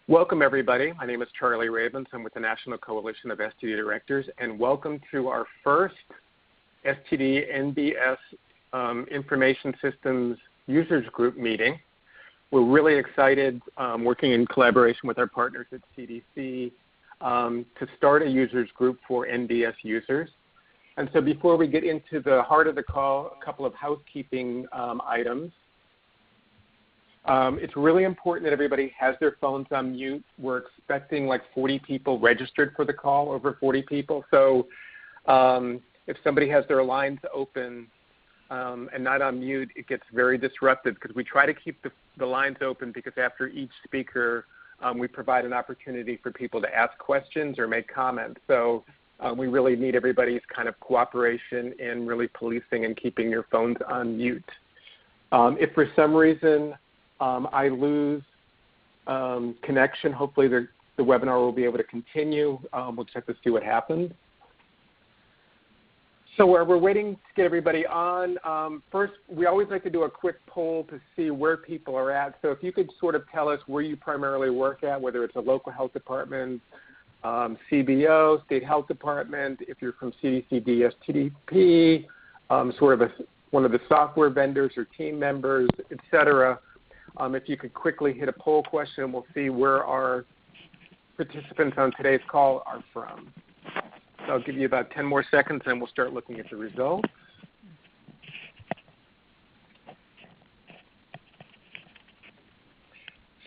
Welcome, everybody. My name is Charlie Ravens. I'm with the National Coalition of STD Directors, and welcome to our first STD NBS Information Systems Users Group meeting. We're really excited, working in collaboration with our partners at CDC, to start a users group for NBS users. And so before we get into the heart of the call, a couple of housekeeping items. It's really important that everybody has their phones on mute. We're expecting like 40 people registered for the call, over 40 people. So if somebody has their lines open and not on mute, it gets very disruptive because we try to keep the lines open because after each speaker, we provide an opportunity for people to ask questions or make comments. So we really need everybody's kind of cooperation in really policing and keeping your phones on mute. If for some reason I lose connection, hopefully the webinar will be able to continue. We'll just have to see what happens. So while we're waiting to get everybody on, first, we always like to do a quick poll to see where people are at. So if you could sort of tell us where you primarily work at, whether it's a local health department, CBO, state health department, if you're from CDC, DSTDP, sort of one of the software vendors or team members, et cetera. If you could quickly hit a poll question, we'll see where our participants on today's call are from. So I'll give you about 10 more seconds and we'll start looking at the results.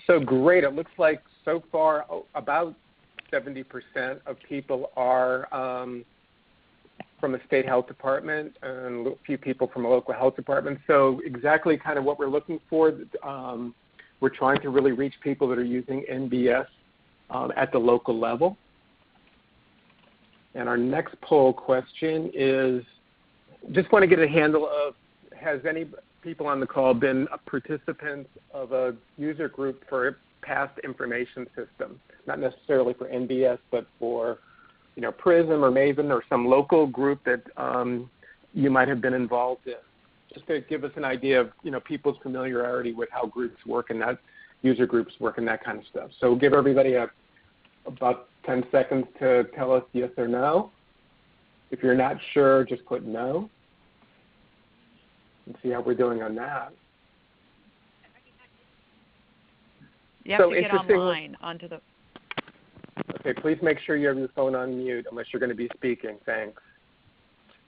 So great, it looks like so far about 70% of people are from a state health department and a few people from a local health department. So exactly kind of what we're looking for. We're trying to really reach people that are using NBS at the local level. And our next poll question is, just want to get a handle of, has any people on the call been participants of a user group for a past information system? Not necessarily for NBS, but for PRISM or Maven or some local group that you might have been involved in. Just to give us an idea of people's familiarity with how groups work and that user groups work and that kind of stuff. So we'll give everybody about 10 seconds to tell us yes or no. If you're not sure, just put no and see how we're doing on that. You have to get online onto the... Okay, please make sure you have your phone on mute unless you're going to be speaking. Thanks.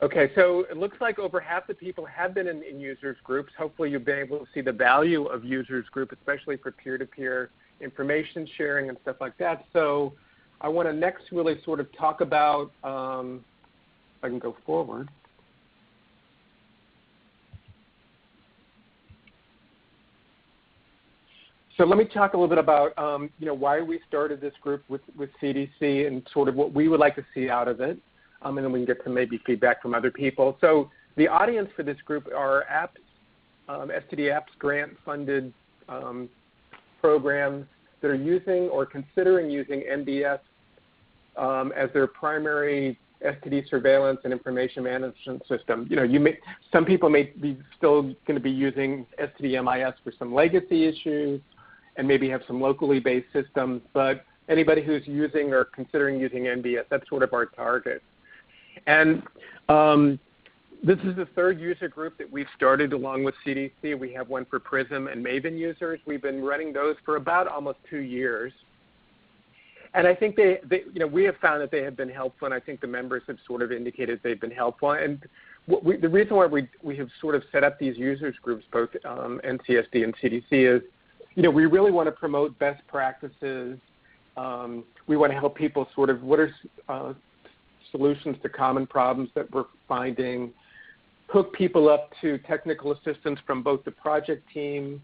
Okay, so it looks like over half the people have been in users groups. Hopefully you've been able to see the value of users group, especially for peer-to-peer information sharing and stuff like that. So I want to next really sort of talk about, if I can go forward. So let me talk a little bit about why we started this group with CDC and sort of what we would like to see out of it, and then we can get some maybe feedback from other people. So the audience for this group are STD apps grant-funded programs that are using or considering using NBS as their primary STD surveillance and information management system. Some people may be still going to be using STD MIS for some legacy issues and maybe have some locally based systems, but anybody who's using or considering using NBS, that's sort of our target. And this is the third user group that we've started along with CDC. We have one for PRISM and Maven users. We've been running those for about almost 2 years. And I think we have found that they have been helpful, and I think the members have sort of indicated they've been helpful. And the reason why we have sort of set up these users groups, both NCSD and CDC, is we really want to promote best practices. We want to help people sort of what are solutions to common problems that we're finding, hook people up to technical assistance from both the project team,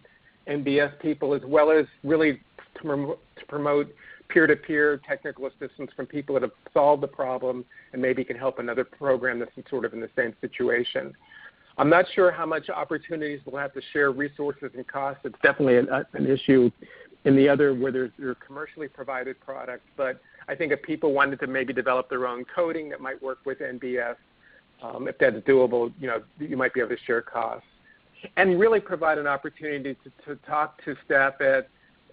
NBS people, as well as really to promote peer-to-peer technical assistance from people that have solved the problem and maybe can help another program that's sort of in the same situation. I'm not sure how much opportunities we'll have to share resources and costs. It's definitely an issue in the other where there are commercially provided products, but I think if people wanted to maybe develop their own coding that might work with NBS, if that's doable, you might be able to share costs. And really provide an opportunity to talk to staff at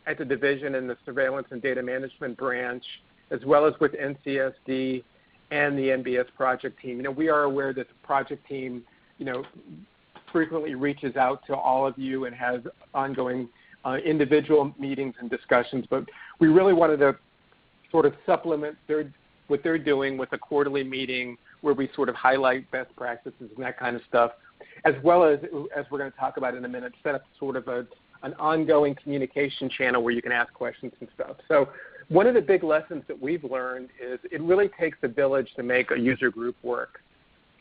at the division and the surveillance and data management branch, as well as with NCSD and the NBS project team. We are aware that the project team, frequently reaches out to all of you and has ongoing individual meetings and discussions, but we really wanted to sort of supplement what they're doing with a quarterly meeting where we sort of highlight best practices and that kind of stuff, as well as we're going to talk about in a minute, set up sort of an ongoing communication channel where you can ask questions and stuff. So one of the big lessons that we've learned is it really takes a village to make a user group work.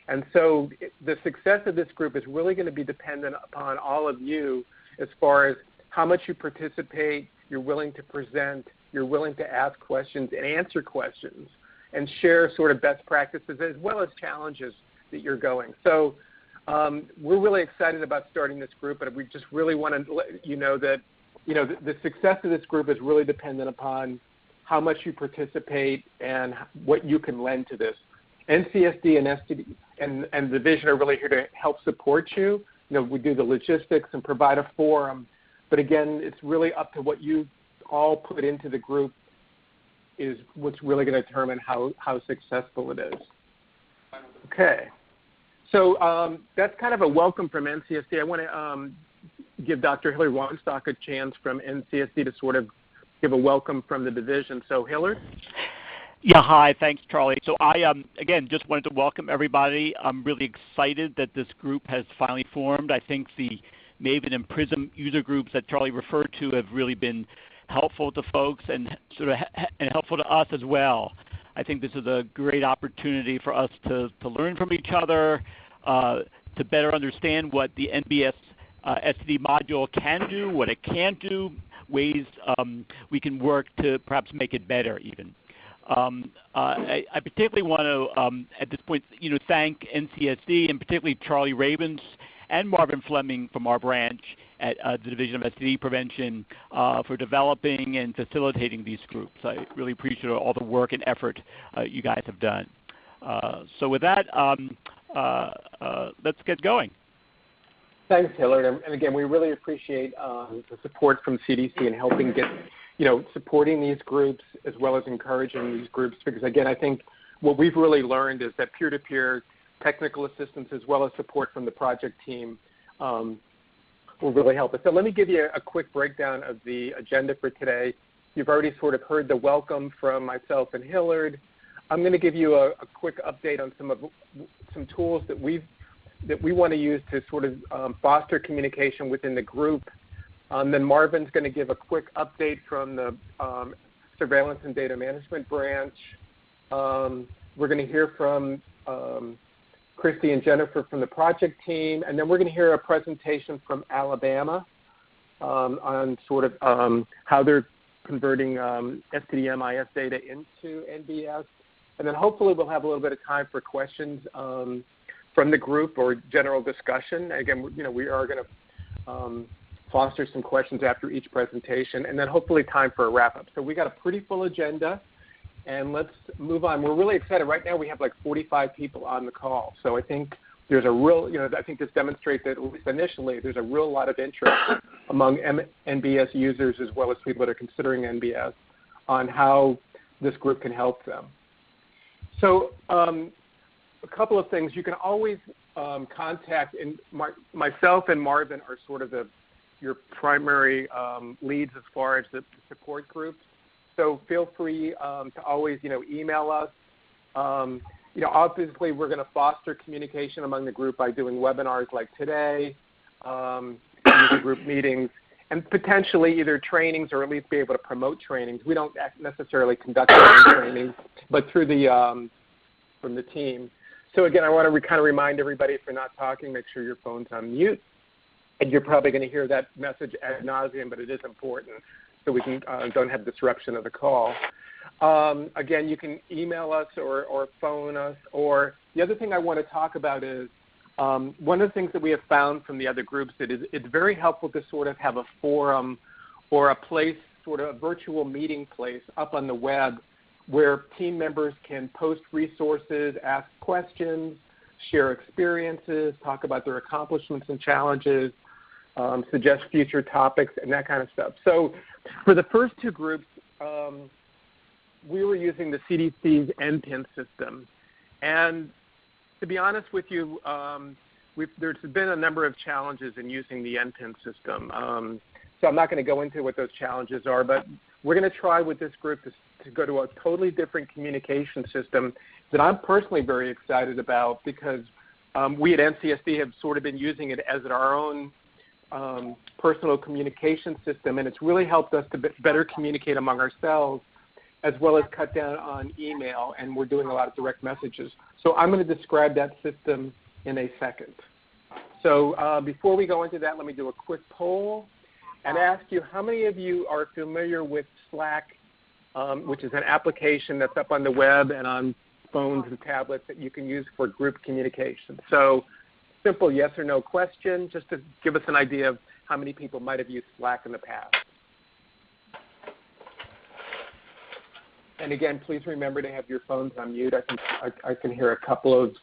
And so the success of this group is really going to be dependent upon all of you as far as how much you participate, you're willing to present, you're willing to ask questions and answer questions and share sort of best practices as well as challenges that you're going. So we're really excited about starting this group, but we just really want to let you know that the success of this group is really dependent upon how much you participate and what you can lend to this. NCSD and STD and the division are really here to help support you. We do the logistics and provide a forum, but again, it's really up to what you all put into the group is what's really going to determine how successful it is. Okay. So that's kind of a welcome from NCSD. I want to give Dr. Hillary Wanstock a chance from NCSD to sort of give a welcome from the division. So Hillary? Yeah, hi. Thanks, Charlie. So I, again, just wanted to welcome everybody. I'm really excited that this group has finally formed. I think the Maven and PRISM user groups that Charlie referred to have really been helpful to folks and and helpful to us as well. I think this is a great opportunity for us to learn from each other, to better understand what the NBS STD module can do, what it can't do, ways we can work to perhaps make it better even. I particularly want to, at this point, thank NCSD and particularly Charlie Ravens and Marvin Fleming from our branch at the Division of STD Prevention for developing and facilitating these groups. I really appreciate all the work and effort you guys have done. So with that, let's get going. Thanks, Hillary. And again, we really appreciate the support from CDC in helping get, supporting these groups as well as encouraging these groups, because again, I think what we've really learned is that peer-to-peer technical assistance as well as support from the project team will really help us. So let me give you a quick breakdown of the agenda for today. You've already sort of heard the welcome from myself and Hillard. I'm going to give you a quick update on some tools that we want to use to sort of foster communication within the group. Then Marvin's going to give a quick update from the surveillance and data management branch. We're going to hear from Christy and Jennifer from the project team, and then we're going to hear a presentation from Alabama on sort of how they're converting STD MIS data into NBS. And then hopefully we'll have a little bit of time for questions from the group or general discussion. Again, we are going to foster some questions after each presentation, and then hopefully time for a wrap-up. So we got a pretty full agenda, and let's move on. We're really excited. Right now we have like 45 people on the call, so I think there's a real, I think this demonstrates that, at least initially, there's a real lot of interest among NBS users as well as people that are considering NBS on how this group can help them. So a couple of things. You can always contact, and myself and Marvin are sort of your primary leads as far as the support groups. So feel free to always, email us. Obviously we're going to foster communication among the group by doing webinars like today, user group meetings, and potentially either trainings or at least be able to promote trainings. We don't necessarily conduct our own trainings, but through from the team. So again, I want to kind of remind everybody, if you're not talking, make sure your phone's on mute. And you're probably going to hear that message ad nauseum, but it is important so we can don't have disruption of the call. Again, you can email us or phone us. Or the other thing I want to talk about is one of the things that we have found from the other groups that it's very helpful to sort of have a forum or a place, sort of a virtual meeting place up on the web where team members can post resources, ask questions, share experiences, talk about their accomplishments and challenges. suggest future topics, and that kind of stuff. So for the first two groups, we were using the CDC's NPIN system. And to be honest with you, there's been a number of challenges in using the NPIN system. So I'm not going to go into what those challenges are, but we're going to try with this group to go to a totally different communication system that I'm personally very excited about, because we at NCSD have sort of been using it as our own personal communication system, and it's really helped us to better communicate among ourselves, as well as cut down on email, and we're doing a lot of direct messages. So I'm going to describe that system in a second. So before we go into that, let me do a quick poll and ask you, how many of you are familiar with Slack, which is an application that's up on the web and on phones and tablets that you can use for group communication? So simple yes or no question, just to give us an idea of how many people might have used Slack in the past. And again, please remember to have your phones on mute. I can hear a couple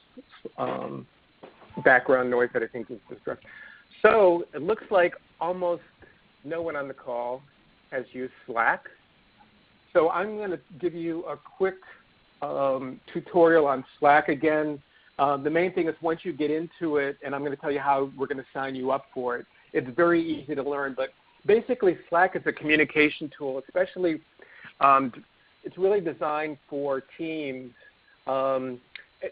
of background noise that I think is distracting. So it looks like almost no one on the call has used Slack. So I'm going to give you a quick tutorial on Slack again. The main thing is once you get into it, and I'm going to tell you how we're going to sign you up for it, it's very easy to learn. But basically, Slack is a communication tool, especially it's really designed for teams,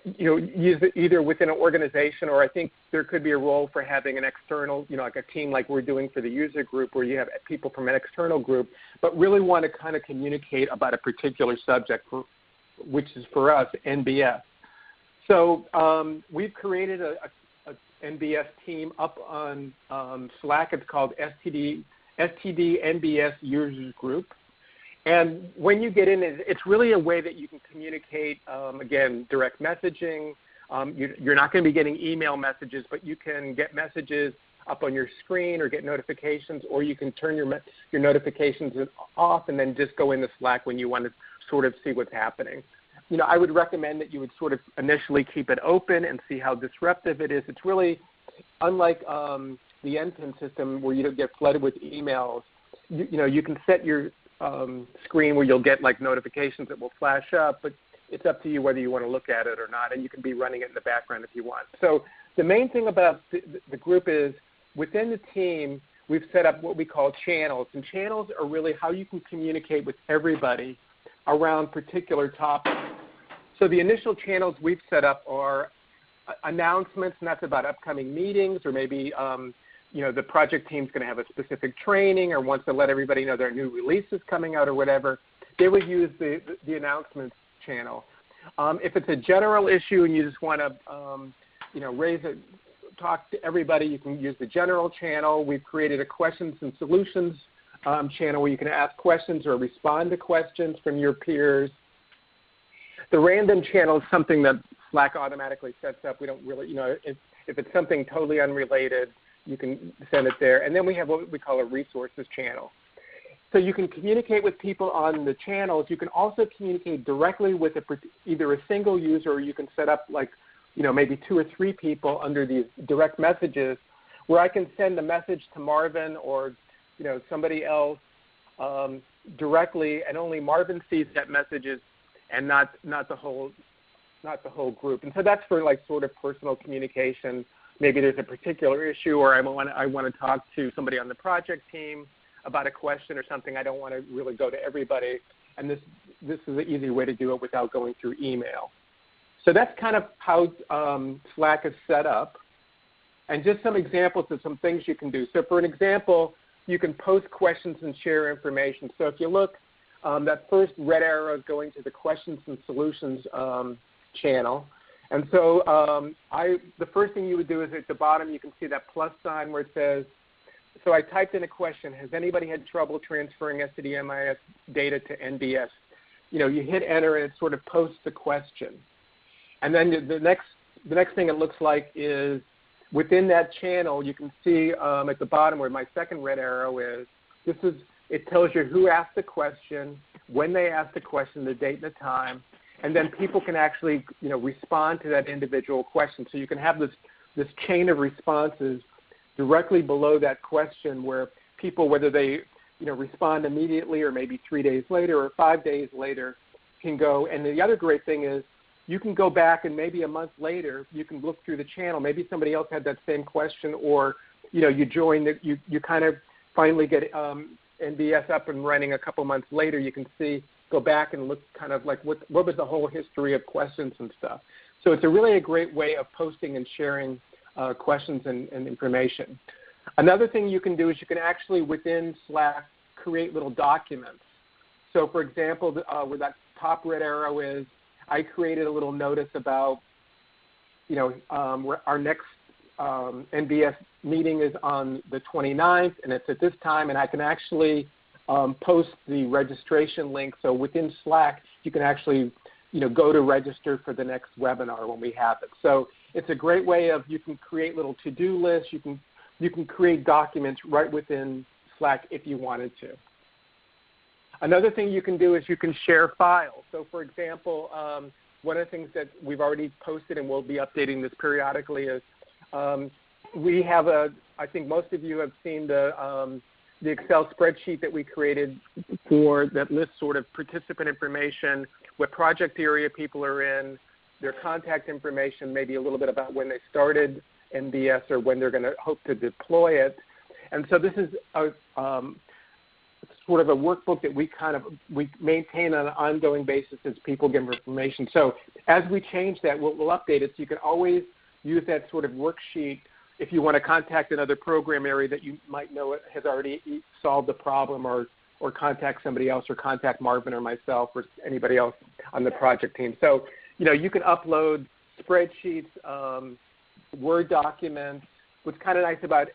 use it either within an organization, or I think there could be a role for having an external, like a team like we're doing for the user group, where you have people from an external group, but really want to kind of communicate about a particular subject, which is for us NBS. So we've created a NBS team up on Slack. It's called STD NBS Users Group. And when you get in, it's really a way that you can communicate, again, direct messaging. You're not going to be getting email messages, but you can get messages up on your screen or get notifications, or you can turn your notifications off and then just go into Slack when you want to sort of see what's happening. I would recommend that you would sort of initially keep it open and see how disruptive it is. It's really unlike the NPIN system where you don't get flooded with emails. You can set your screen where you'll get like notifications that will flash up, but it's up to you whether you want to look at it or not, and you can be running it in the background if you want. So the main thing about the group is within the team, we've set up what we call channels, and channels are really how you can communicate with everybody around particular topics. So the initial channels we've set up are announcements, and that's about upcoming meetings, or maybe the project team's going to have a specific training or wants to let everybody know there are new releases coming out or whatever. They would use the announcements channel. If it's a general issue and you just want to talk to everybody, you can use the general channel. We've created a questions and solutions channel where you can ask questions or respond to questions from your peers. The random channel is something that Slack automatically sets up. We don't really, if it's something totally unrelated, you can send it there. And then we have what we call a resources channel. So you can communicate with people on the channels. You can also communicate directly with either a single user, or you can set up maybe 2 or 3 people under these direct messages, where I can send a message to Marvin or somebody else directly, and only Marvin sees that messages and not the whole group. And so that's for sort of personal communication. Maybe there's a particular issue, or I want to talk to somebody on the project team about a question or something. I don't want to really go to everybody, and this is an easy way to do it without going through email. So that's kind of how Slack is set up, and just some examples of some things you can do. So for an example, you can post questions and share information. So if you look, that first red arrow is going to the questions and solutions channel. And so the first thing you would do is at the bottom you can see that plus sign where it says, so I typed in a question, has anybody had trouble transferring STD MIS data to NBS? You hit enter and it sort of posts the question. And then the next thing it looks like is within that channel you can see at the bottom where my second red arrow is, it tells you who asked the question, when they asked the question, the date and the time, and then people can actually respond to that individual question. So you can have this chain of responses directly below that question where people, whether they respond immediately or maybe 3 days later or 5 days later, can go. And the other great thing is you can go back and maybe a month later you can look through the channel. Maybe somebody else had that same question, or you join you kind of finally get NBS up and running a couple months later. You can go back and look kind of like what was the whole history of questions and stuff. So it's really a great way of posting and sharing questions and information. Another thing you can do is you can actually within Slack create little documents. So for example, where that top red arrow is, I created a little notice about, our next NBS meeting is on the 29th, and it's at this time, and I can actually post the registration link. So within Slack, you can actually, go to register for the next webinar when we have it. So it's a great way of, you can create little to-do lists. You can create documents right within Slack if you wanted to. Another thing you can do is you can share files. So for example, one of the things that we've already posted, and we'll be updating this periodically, is we have I think most of you have seen the Excel spreadsheet that we created that lists sort of participant information, what project area people are in, their contact information, maybe a little bit about when they started NBS or when they're going to hope to deploy it. And so this is sort of a workbook that we maintain on an ongoing basis as people give information. So as we change that, we'll update it. So you can always use that sort of worksheet if you want to contact another program area that you might know it has already solved the problem, or contact somebody else, or contact Marvin or myself or anybody else on the project team. So, you can upload spreadsheets, Word documents. What's kind of nice about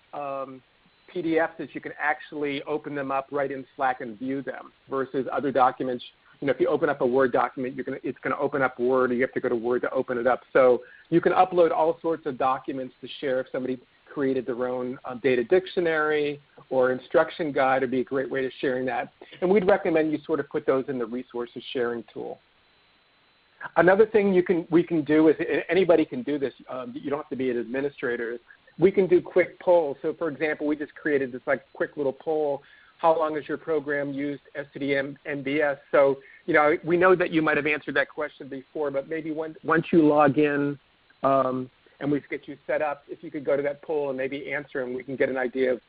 PDFs is you can actually open them up right in Slack and view them, versus other documents. If you open up a Word document, it's going to open up Word, or you have to go to Word to open it up. So you can upload all sorts of documents to share. If somebody created their own data dictionary or instruction guide, it would be a great way to sharing that. And we'd recommend you sort of put those in the resources sharing tool. Another thing we can do is, anybody can do this, you don't have to be an administrator, we can do quick polls. So for example, we just created this quick little poll: how long has your program used STD NBS? So we know that you might have answered that question before, but maybe once you log in and we get you set up, if you could go to that poll and maybe answer, and we can get an idea of,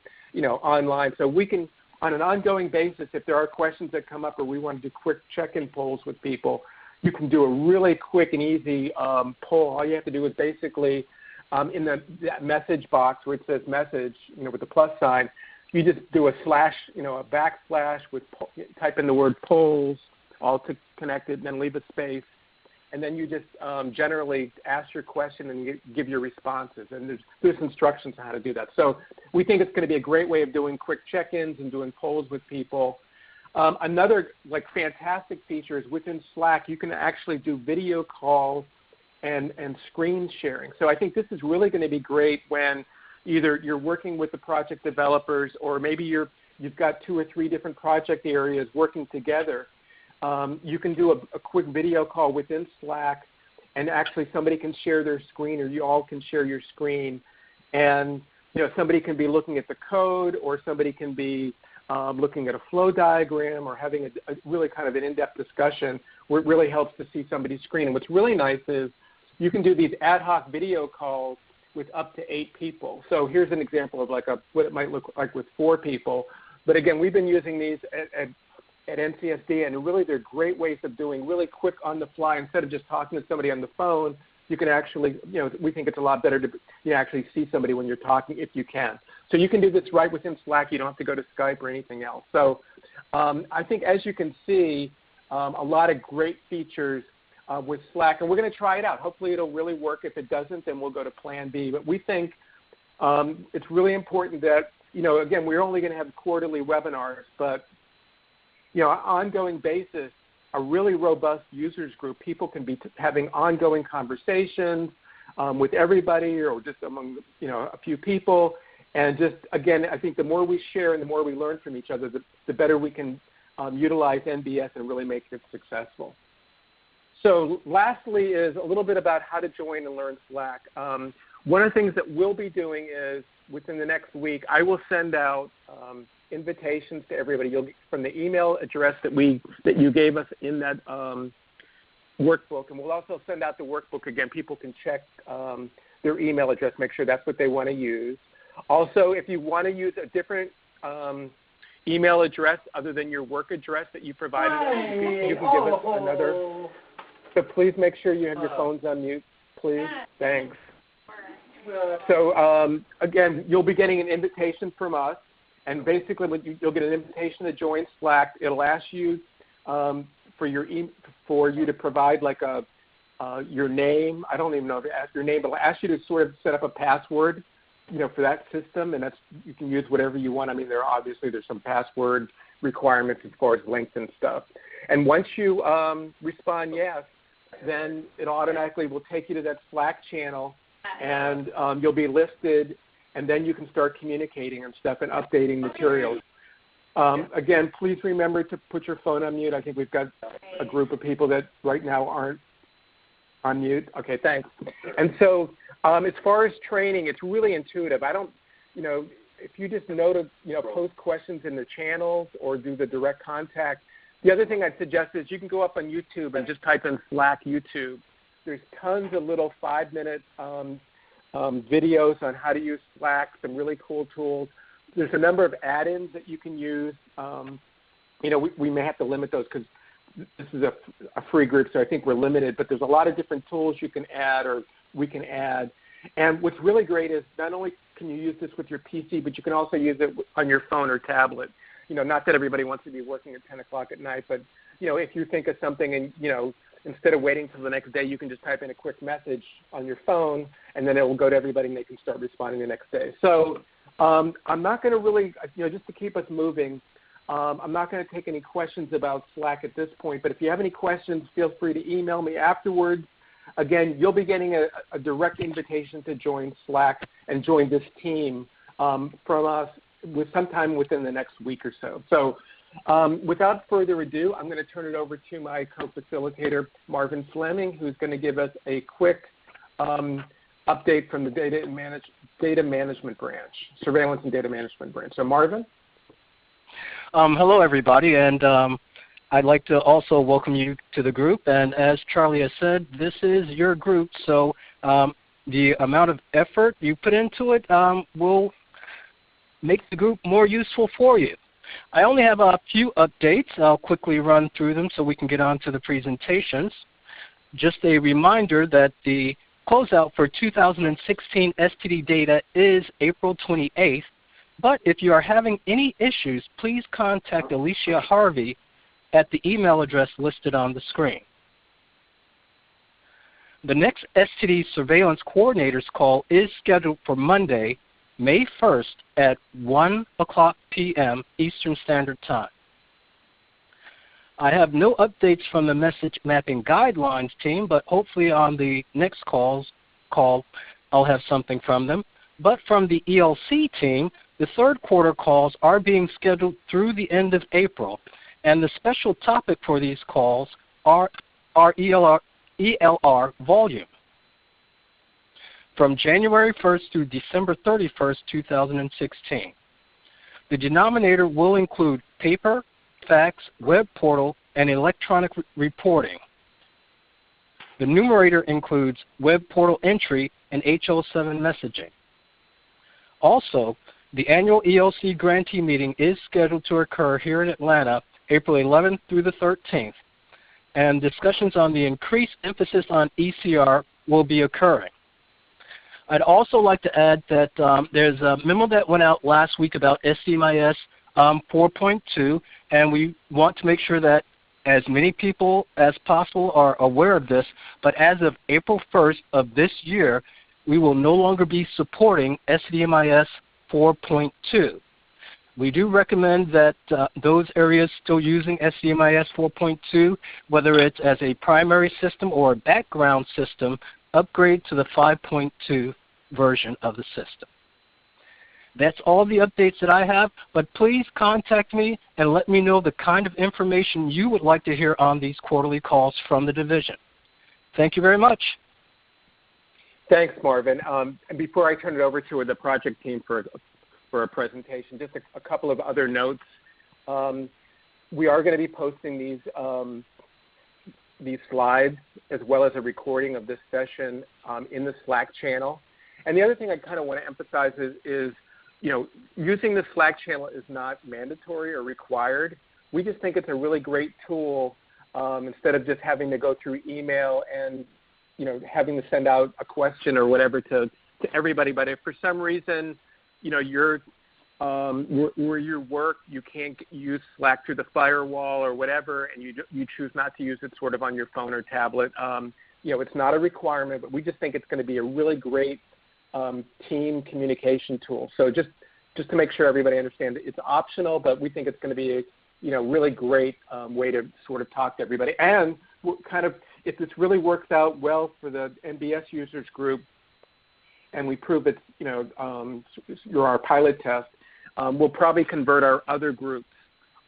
online. So we can, on an ongoing basis, if there are questions that come up or we want to do quick check-in polls with people, you can do a really quick and easy poll. All you have to do is basically in that message box where it says message, with the plus sign, you just do a slash, a backslash type in the word polls, all to connect it, and then leave a space. And then you just generally ask your question and give your responses. And there's instructions on how to do that. So we think it's going to be a great way of doing quick check-ins and doing polls with people. Another fantastic feature is within Slack, you can actually do video calls and screen sharing. So I think this is really going to be great when either you're working with the project developers, or maybe you've got 2 or 3 different project areas working together. You can do a quick video call within Slack, and actually somebody can share their screen, or you all can share your screen. And somebody can be looking at the code, or somebody can be looking at a flow diagram, or having a really kind of an in-depth discussion where it really helps to see somebody's screen. And what's really nice is you can do these ad hoc video calls with up to 8 people. So here's an example of what it might look like with 4 people. But again, we've been using these at NCSD, and really they're great ways of doing really quick on the fly. Instead of just talking to somebody on the phone, you can actually, we think it's a lot better to actually see somebody when you're talking, if you can. So you can do this right within Slack. You don't have to go to Skype or anything else. So I think, as you can see, a lot of great features with Slack, and we're going to try it out. Hopefully it'll really work. If it doesn't, then we'll go to plan B. But we think it's really important that, again, we're only going to have quarterly webinars, but on an ongoing basis, a really robust users group, people can be having ongoing conversations with everybody, or just among a few people. And just, again, I think the more we share and the more we learn from each other, the better we can utilize NBS and really make it successful. So lastly is a little bit about how to join and learn Slack. One of the things that we'll be doing is within the next week, I will send out invitations to everybody. You'll get from the email address that you gave us in that workbook, and we'll also send out the workbook again. People can check their email address, make sure that's what they want to use. Also, if you want to use a different email address other than your work address that you provided us, you can give us another. So please make sure you have your phones on mute, please. Thanks. So again, you'll be getting an invitation from us, and basically you'll get an invitation to join Slack. It'll ask you for you to provide like your name. I don't even know if it asks your name, but it'll ask you to sort of set up a password, for that system, and you can use whatever you want. I mean, there's some password requirements as far as length and stuff. And once you respond yes, then it automatically will take you to that Slack channel, and you'll be listed, and then you can start communicating and stuff and updating materials. Again, please remember to put your phone on mute. I think we've got a group of people that right now aren't on mute. Okay, thanks. And so as far as training, it's really intuitive. I don't, if you just know to, post questions in the channels or do the direct contact. The other thing I'd suggest is you can go up on YouTube and just type in Slack YouTube. There's tons of little 5-minute videos on how to use Slack, some really cool tools. There's a number of add-ins that you can use. We may have to limit those because this is a free group, so I think we're limited. But there's a lot of different tools you can add or we can add. And what's really great is not only can you use this with your PC, but you can also use it on your phone or tablet. Not that everybody wants to be working at 10 o'clock at night, but, if you think of something and, instead of waiting till the next day, you can just type in a quick message on your phone, and then it will go to everybody and they can start responding the next day. So I'm not going to really, just to keep us moving, I'm not going to take any questions about Slack at this point, but if you have any questions, feel free to email me afterwards. Again, you'll be getting a direct invitation to join Slack and join this team from us sometime within the next week or so. So without further ado, I'm going to turn it over to my co-facilitator, Marvin Fleming, who's going to give us a quick update from the data management branch, surveillance and data management branch. So Marvin? Hello, everybody, and I'd like to also welcome you to the group. And as Charlie has said, this is your group, so the amount of effort you put into it will make the group more useful for you. I only have a few updates. I'll quickly run through them so we can get on to the presentations. Just a reminder that the closeout for 2016 STD data is April 28th, but if you are having any issues, please contact Alicia Harvey at the email address listed on the screen. The next STD Surveillance Coordinators call is scheduled for Monday, May 1st at 1 o'clock p.m. Eastern Standard Time. I have no updates from the Message Mapping Guidelines team, but hopefully on the next call I'll have something from them. But from the ELC team, the third quarter calls are being scheduled through the end of April, and the special topic for these calls are ELR volume. From January 1st through December 31st, 2016. The denominator will include paper, fax, web portal, and electronic reporting. The numerator includes web portal entry and HL7 messaging. Also, the annual ELC grantee meeting is scheduled to occur here in Atlanta, April 11th through the 13th, and discussions on the increased emphasis on ECR will be occurring. I'd also like to add that there's a memo that went out last week about SDMIS 4.2, and we want to make sure that as many people as possible are aware of this, but as of April 1st of this year, we will no longer be supporting SDMIS 4.2. We do recommend that those areas still using SDMIS 4.2, whether it's as a primary system or a background system, upgrade to the 5.2 version of the system. That's all the updates that I have, but please contact me and let me know the kind of information you would like to hear on these quarterly calls from the division. Thank you very much. Thanks, Marvin. And before I turn it over to the project team for a presentation, just a couple of other notes. We are going to be posting these slides as well as a recording of this session in the Slack channel. And the other thing I kind of want to emphasize is using the Slack channel is not mandatory or required. We just think it's a really great tool instead of just having to go through email and having to send out a question or whatever to everybody. But if for some reason you're where you work, you can't use Slack through the firewall or whatever, and you choose not to use it sort of on your phone or tablet, it's not a requirement, but we just think it's going to be a really great team communication tool. So just to make sure everybody understands, it's optional, but we think it's going to be a really great way to sort of talk to everybody. And kind of, if this really works out well for the NBS users group, and we prove it's our pilot test, we'll probably convert our other groups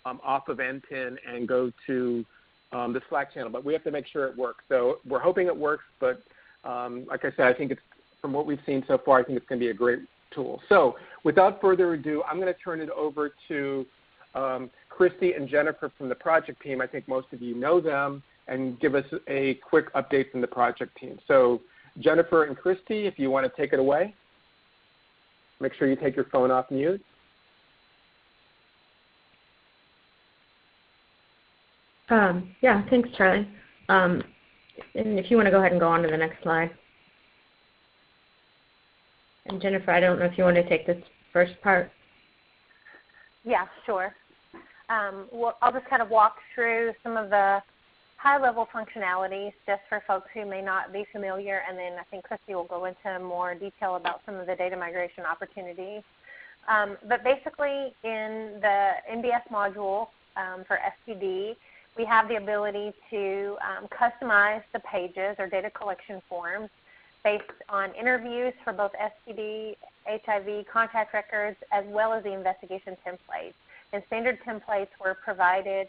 off of NPIN and go to the Slack channel. But we have to make sure it works. So we're hoping it works, but like I said, I think from what we've seen so far, I think it's going to be a great tool. So without further ado, I'm going to turn it over to Christy and Jennifer from the project team. I think most of you know them, and give us a quick update from the project team. So Jennifer and Christy, if you want to take it away. Make sure you take your phone off mute. Yeah, thanks, Charlie. And if you want to go ahead and go on to the next slide. And Jennifer, I don't know if you want to take this first part. Yeah, sure. Well, I'll just kind of walk through some of the high-level functionalities just for folks who may not be familiar, and then I think Christy will go into more detail about some of the data migration opportunities. But basically, in the NBS module for STD, we have the ability to customize the pages or data collection forms based on interviews for both STD, HIV contact records, as well as the investigation templates. And standard templates were provided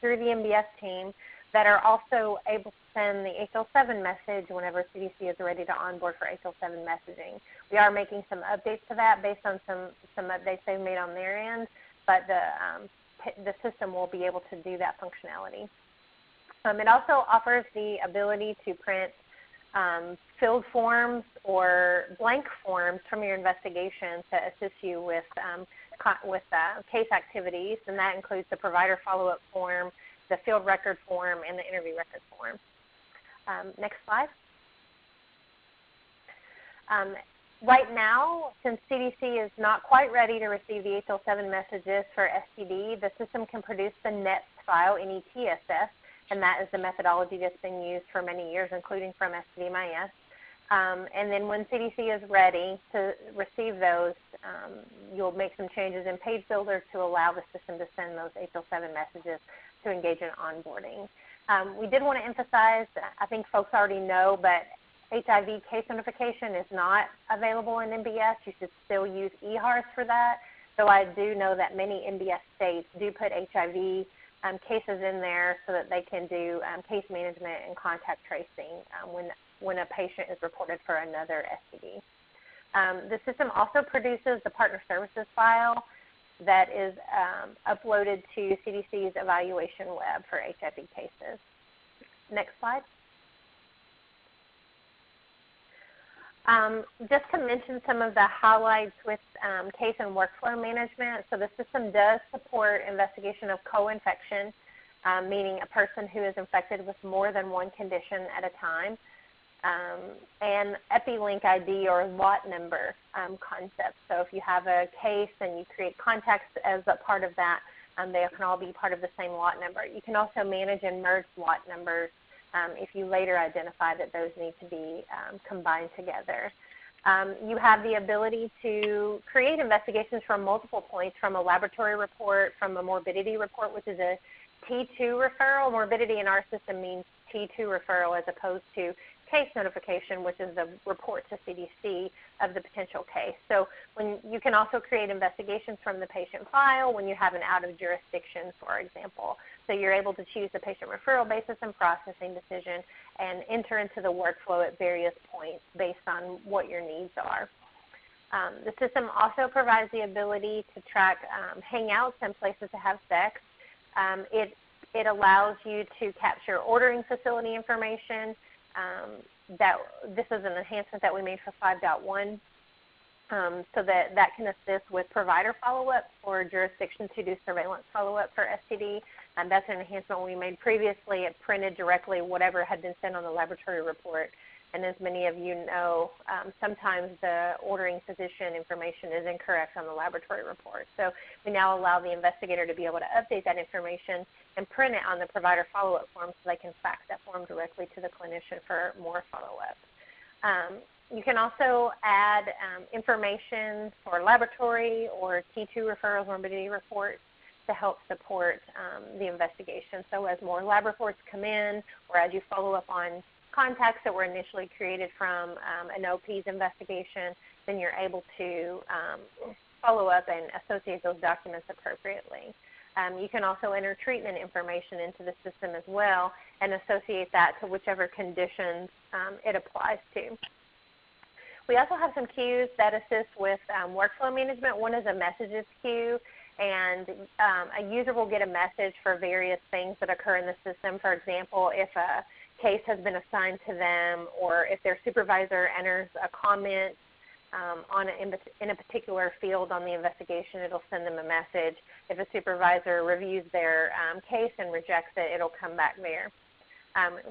through the NBS team that are also able to send the HL7 message whenever CDC is ready to onboard for HL7 messaging. We are making some updates to that based on some updates they've made on their end, but the system will be able to do that functionality. It also offers the ability to print filled forms or blank forms from your investigation to assist you with case activities, and that includes the provider follow-up form, the field record form, and the interview record form. Next slide. Right now, since CDC is not quite ready to receive the HL7 messages for STD, the system can produce the NIST File, NETSS, and that is the methodology that's been used for many years, including from STD-MIS. And then when CDC is ready to receive those, you'll make some changes in Page Builder to allow the system to send those HL7 messages to engage in onboarding. We did want to emphasize, I think folks already know, but HIV case notification is not available in NBS. You should still use EHARS for that. So I do know that many NBS states do put HIV cases in there so that they can do case management and contact tracing when a patient is reported for another STD. The system also produces the partner services file that is uploaded to CDC's evaluation web for HIV cases. Next slide. Just to mention some of the highlights with case and workflow management. So the system does support investigation of co-infection, meaning a person who is infected with more than one condition at a time, and EpiLink ID or lot number concept. So if you have a case and you create contacts as a part of that, they can all be part of the same lot number. You can also manage and merge lot numbers if you later identify that those need to be combined together. You have the ability to create investigations from multiple points, from a laboratory report, from a morbidity report, which is a T2 referral. Morbidity in our system means T2 referral as opposed to case notification, which is the report to CDC of the potential case. So when you can also create investigations from the patient file when you have an out of jurisdiction, for example. So you're able to choose the patient referral basis and processing decision and enter into the workflow at various points based on what your needs are. The system also provides the ability to track hangouts and places to have sex. It allows you to capture ordering facility information. This is an enhancement that we made for 5.1, so that can assist with provider follow-up for jurisdictions who do surveillance follow-up for STD. That's an enhancement we made previously. It printed directly whatever had been sent on the laboratory report. And as many of you know, sometimes the ordering physician information is incorrect on the laboratory report. So we now allow the investigator to be able to update that information and print it on the provider follow-up form so they can fax that form directly to the clinician for more follow-up. You can also add information for laboratory or T2 referrals, morbidity reports to help support the investigation. So as more lab reports come in or as you follow up on contacts that were initially created from an OP's investigation, then you're able to follow up and associate those documents appropriately. You can also enter treatment information into the system as well and associate that to whichever conditions it applies to. We also have some queues that assist with workflow management. One is a messages queue, and a user will get a message for various things that occur in the system. For example, if a case has been assigned to them, or if their supervisor enters a comment in a particular field on the investigation, it'll send them a message. If a supervisor reviews their case and rejects it, it'll come back there.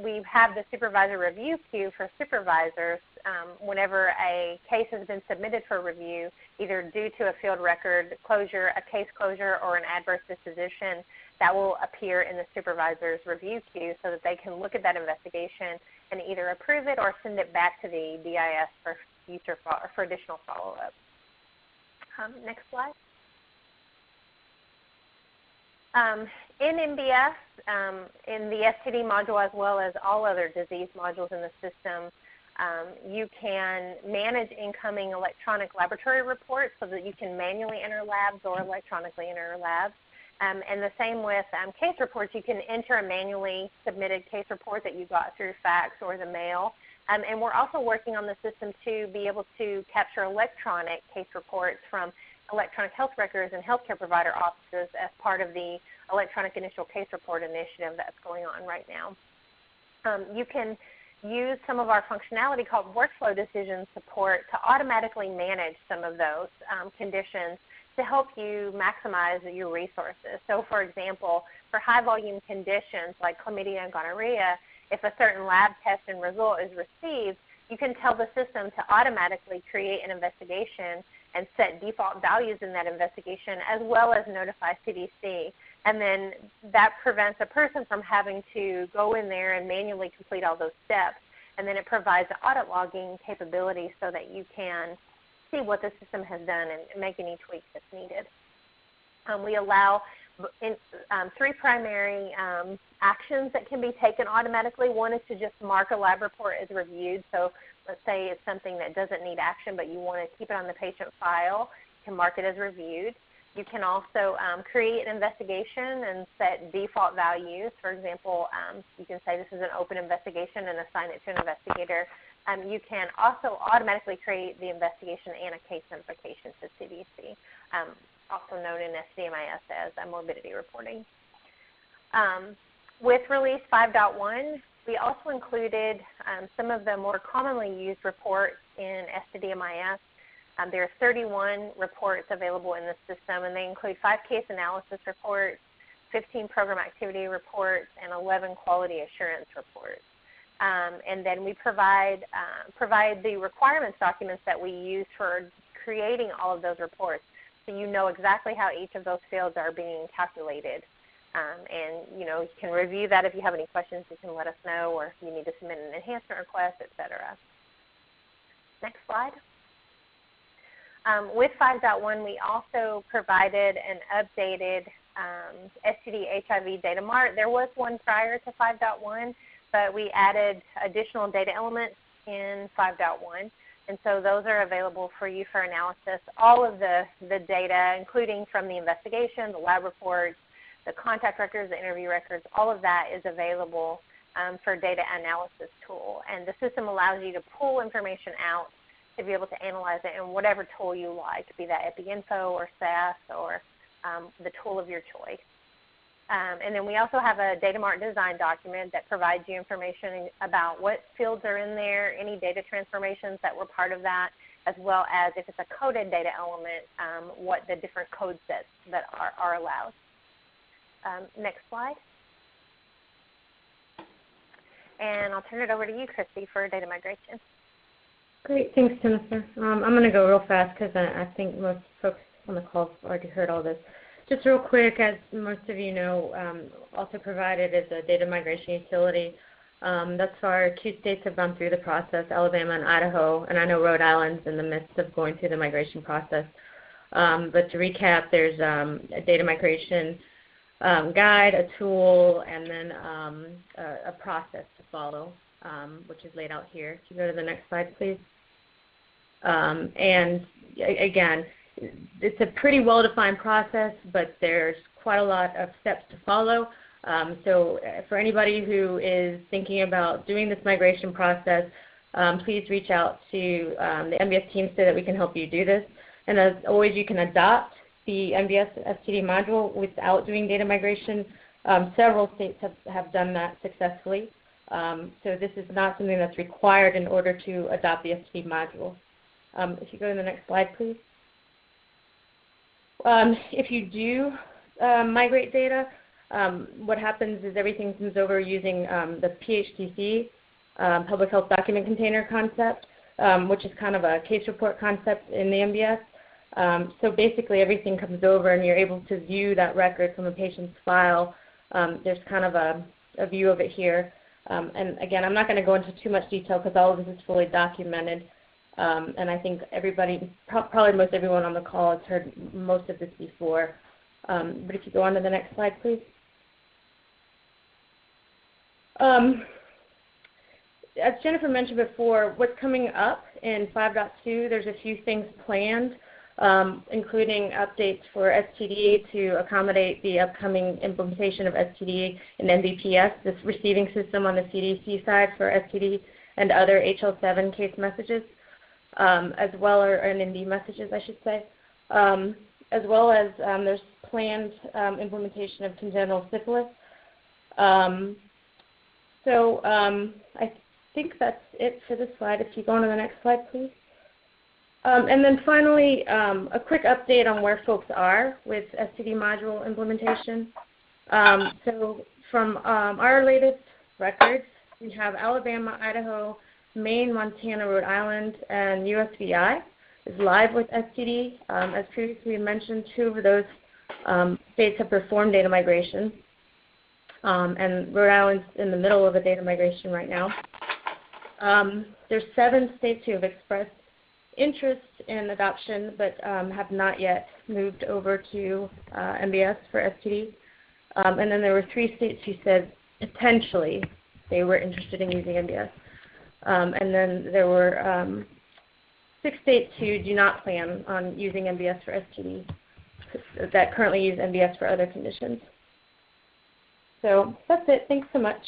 We have the supervisor review queue for supervisors whenever a case has been submitted for review, either due to a field record closure, a case closure, or an adverse disposition. That will appear in the supervisor's review queue so that they can look at that investigation and either approve it or send it back to the DIS for additional follow-up. Next slide. In NBS, in the STD module as well as all other disease modules in the system, you can manage incoming electronic laboratory reports so that you can manually enter labs or electronically enter labs. And the same with case reports. You can enter a manually submitted case report that you got through fax or the mail. And we're also working on the system to be able to capture electronic case reports from electronic health records and healthcare provider offices as part of the electronic initial case report initiative that's going on right now. You can use some of our functionality called workflow decision support to automatically manage some of those conditions to help you maximize your resources. So for example, for high volume conditions like chlamydia and gonorrhea, if a certain lab test and result is received, you can tell the system to automatically create an investigation and set default values in that investigation as well as notify CDC. And then that prevents a person from having to go in there and manually complete all those steps. And then it provides an audit logging capability so that you can see what the system has done and make any tweaks that's needed. We allow three primary actions that can be taken automatically. One is to just mark a lab report as reviewed. So let's say it's something that doesn't need action, but you want to keep it on the patient file. You can mark it as reviewed. You can also create an investigation and set default values. For example, you can say this is an open investigation and assign it to an investigator. You can also automatically create the investigation and a case notification to CDC, also known in SDMIS as morbidity reporting. With Release 5.1, we also included some of the more commonly used reports in STDMIS. There are 31 reports available in the system, and they include 5 case analysis reports, 15 program activity reports, and 11 quality assurance reports. And then we provide the requirements documents that we use for creating all of those reports, so you know exactly how each of those fields are being calculated. And you can review that. If you have any questions, you can let us know, or if you need to submit an enhancement request, etc. Next slide. With 5.1, we also provided an updated STD HIV Data Mart. There was one prior to 5.1, but we added additional data elements in 5.1. And so those are available for you for analysis. All of the data, including from the investigation, the lab reports, the contact records, the interview records, all of that is available for data analysis tool. And the system allows you to pull information out to be able to analyze it in whatever tool you like, be that EpiInfo or SAS or the tool of your choice. And then we also have a Data Mart design document that provides you information about what fields are in there, any data transformations that were part of that, as well as if it's a coded data element, what the different code sets that are allowed. Next slide. And I'll turn it over to you, Christy, for data migration. Great. Thanks, Jennifer. I'm going to go real fast because I think most folks on the call have already heard all this. Just real quick, as most of you know, also provided is a data migration utility. Thus far, 2 states have gone through the process, Alabama and Idaho, and I know Rhode Island's in the midst of going through the migration process. But to recap, there's a data migration guide, a tool, and then a process to follow, which is laid out here. If you go to the next slide, please. And again, it's a pretty well-defined process, but there's quite a lot of steps to follow. So for anybody who is thinking about doing this migration process, please reach out to the NBS team so that we can help you do this. And as always, you can adopt the NBS STD module without doing data migration. Several states have done that successfully. So this is not something that's required in order to adopt the STD module. If you go to the next slide, please. If you do migrate data, what happens is everything comes over using the PHDC, Public Health Document Container concept, which is kind of a case report concept in the NBS. So basically everything comes over and you're able to view that record from a patient's file. There's kind of a view of it here. And again, I'm not going to go into too much detail because all of this is fully documented. And I think everybody, probably most everyone on the call has heard most of this before. But if you go on to the next slide, please. As Jennifer mentioned before, what's coming up in 5.2, there's a few things planned, including updates for STD to accommodate the upcoming implementation of STD and NBPS, this receiving system on the CDC side for STD and other HL7 case messages. As well, or ND messages, I should say, as well as there's planned implementation of congenital syphilis. So I think that's it for this slide. If you go on to the next slide, please. And then finally, a quick update on where folks are with STD module implementation. So from our latest records, we have Alabama, Idaho, Maine, Montana, Rhode Island, and USVI is live with STD. As previously mentioned, 2 of those states have performed data migration, and Rhode Island's in the middle of a data migration right now. There's 7 states who have expressed interest in adoption but have not yet moved over to NBS for STD. And then there were 3 states who said potentially they were interested in using NBS. And then there were 6 states who do not plan on using NBS for STD that currently use NBS for other conditions. So that's it. Thanks so much.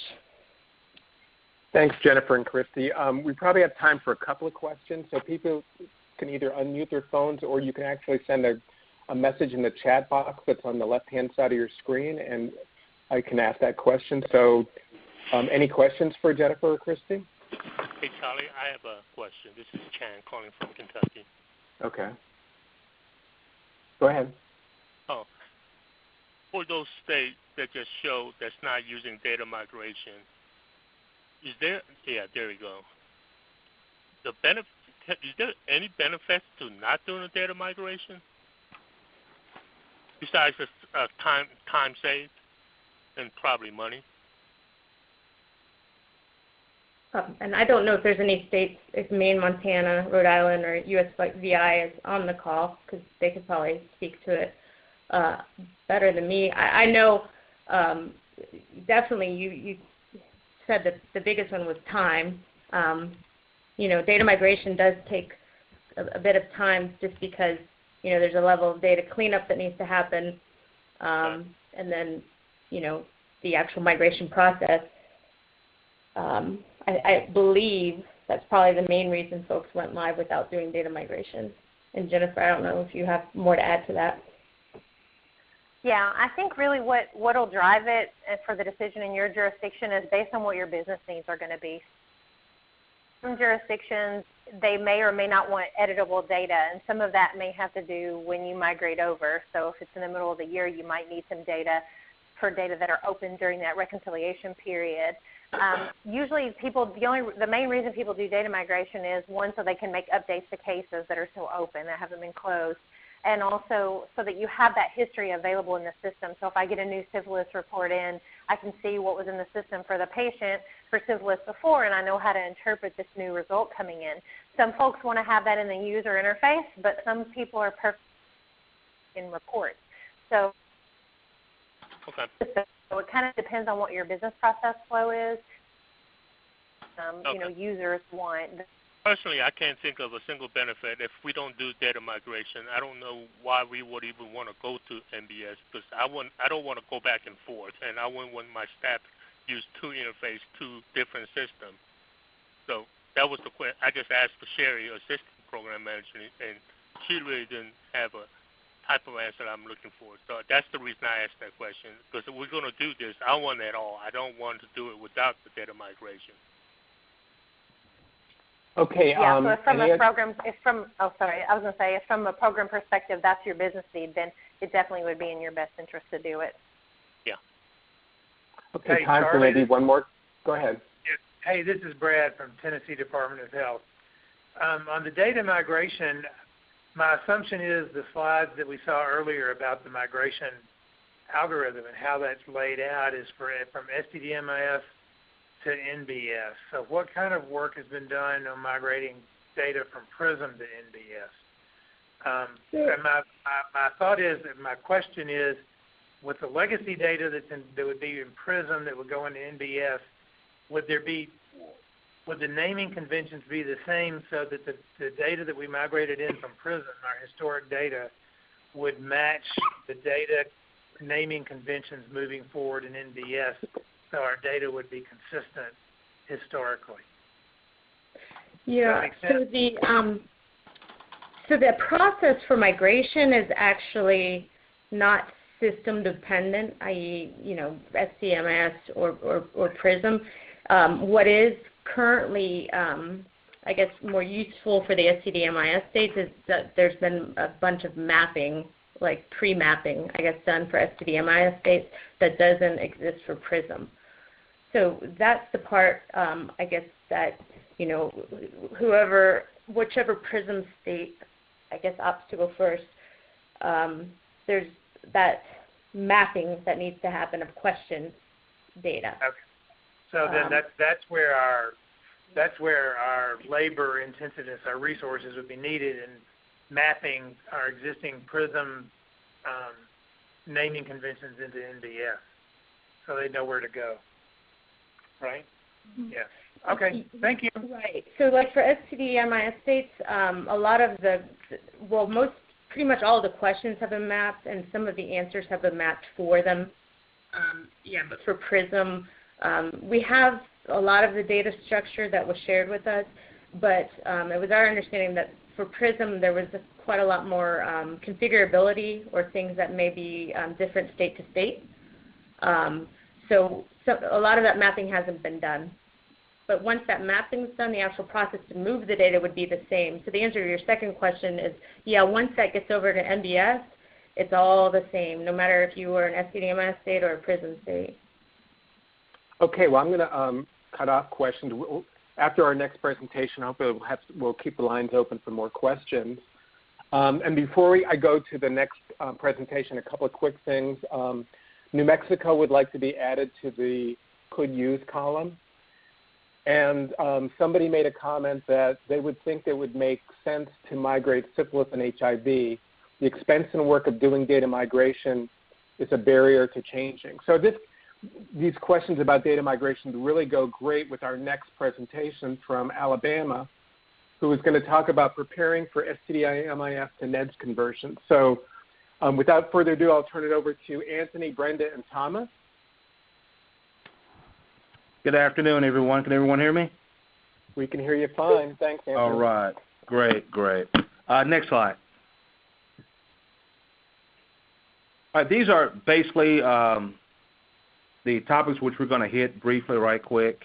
Thanks, Jennifer and Christy. We probably have time for a couple of questions. So people can either unmute their phones or you can actually send a message in the chat box that's on the left-hand side of your screen, and I can ask that question. So any questions for Jennifer or Christy? Hey, Charlie, I have a question. This is Chan calling from Kentucky. Okay. Go ahead. Oh, for those states that just show that's not using data migration, is there, there we go. Is there any benefits to not doing a data migration? Besides just time saved and probably money? And I don't know if there's any states, if Maine, Montana, Rhode Island, or USVI is on the call, because they could probably speak to it better than me. I know definitely said that the biggest one was time. Data migration does take a bit of time just because, there's a level of data cleanup that needs to happen, and then, the actual migration process. I believe that's probably the main reason folks went live without doing data migration. And Jennifer, I don't know if you have more to add to that. Yeah, I think really what'll drive it for the decision in your jurisdiction is based on what your business needs are going to be. Some jurisdictions, they may or may not want editable data, and some of that may have to do when you migrate over. So if it's in the middle of the year, you might need some data for data that are open during that reconciliation period. Usually the main reason people do data migration is, one, so they can make updates to cases that are still open, that haven't been closed, and also so that you have that history available in the system. So if I get a new syphilis report in, I can see what was in the system for the patient for syphilis before, and I know how to interpret this new result coming in. Some folks want to have that in the user interface, but some people are perfect in reports. So it kind of depends on what your business process flow is. Users want. Personally, I can't think of a single benefit if we don't do data migration. I don't know why we would even want to go to NBS, because I don't want to go back and forth, and I wouldn't want my staff to use two different systems. So that was the question. I just asked for Sherry, assistant program manager, and she really didn't have a type of answer I'm looking for. So that's the reason I asked that question, because if we're going to do this, I want it all. I don't want to do it without the data migration. Okay. Yeah, so if from a program, if from a program perspective, that's your business need, then it definitely would be in your best interest to do it. Yeah. Okay, time for maybe one more. Go ahead. Hey, this is Brad from Tennessee Department of Health. On the data migration, my assumption is the slides that we saw earlier about the migration algorithm and how that's laid out is from STD-MIS to NBS. So what kind of work has been done on migrating data from PRISM to NBS? And my thought is, that my question is, with the legacy data that would be in PRISM that would go into NBS, would the naming conventions be the same so that the data that we migrated in from PRISM, our historic data, would match the data naming conventions moving forward in NBS, so our data would be consistent historically? Yeah. So the process for migration is actually not system dependent, i.e., STMS or PRISM. What is currently, I guess, more useful for the STD-MIS states is that there's been a bunch of mapping, like pre-mapping, I guess, done for STD-MIS states that doesn't exist for PRISM. So that's the part, I guess, that, whichever PRISM state, I guess, opts to go first, there's that mapping that needs to happen of question data. Okay. So then that's where our labor intensiveness, our resources would be needed in mapping our existing PRISM naming conventions into NBS, so they know where to go. Right? Mm-hmm. Yes. Okay. Thank you. Right. So, like for STD-MIS states, a lot of pretty much all of the questions have been mapped, and some of the answers have been mapped for them. But for PRISM, we have a lot of the data structure that was shared with us, but it was our understanding that for PRISM there was quite a lot more configurability or things that may be different state to state. So a lot of that mapping hasn't been done. But once that mapping is done, the actual process to move the data would be the same. So the answer to your second question is, once that gets over to NBS, it's all the same, no matter if you were an STD-MIS state or a PRISM state. Okay, well, I'm going to cut off questions. After our next presentation, hopefully we'll keep the lines open for more questions. And before I go to the next presentation, a couple of quick things. New Mexico would like to be added to the could use column. And somebody made a comment that they would think it would make sense to migrate syphilis and HIV. The expense and work of doing data migration is a barrier to changing. So these questions about data migration really go great with our next presentation from Alabama, who is going to talk about preparing for STD-MIF to NEDS conversion. So without further ado, I'll turn it over to Anthony, Brenda, and Thomas. Good afternoon, everyone. Can everyone hear me? We can hear you fine. Thanks, Anthony. All right. Great, great. Next slide. All right, these are basically the topics which we're going to hit briefly right quick.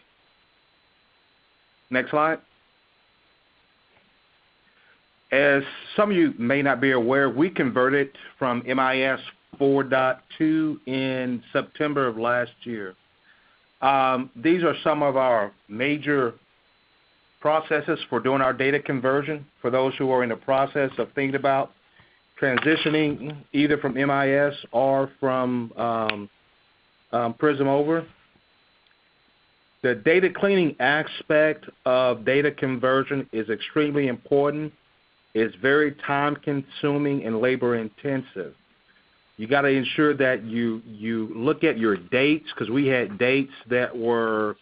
Next slide. As some of you may not be aware, we converted from MIS 4.2 in September of last year. These are some of our major processes for doing our data conversion for those who are in the process of thinking about transitioning either from MIS or from PRISM over. The data cleaning aspect of data conversion is extremely important. It's very time consuming and labor intensive. You got to ensure that you look at your dates, because we had dates that were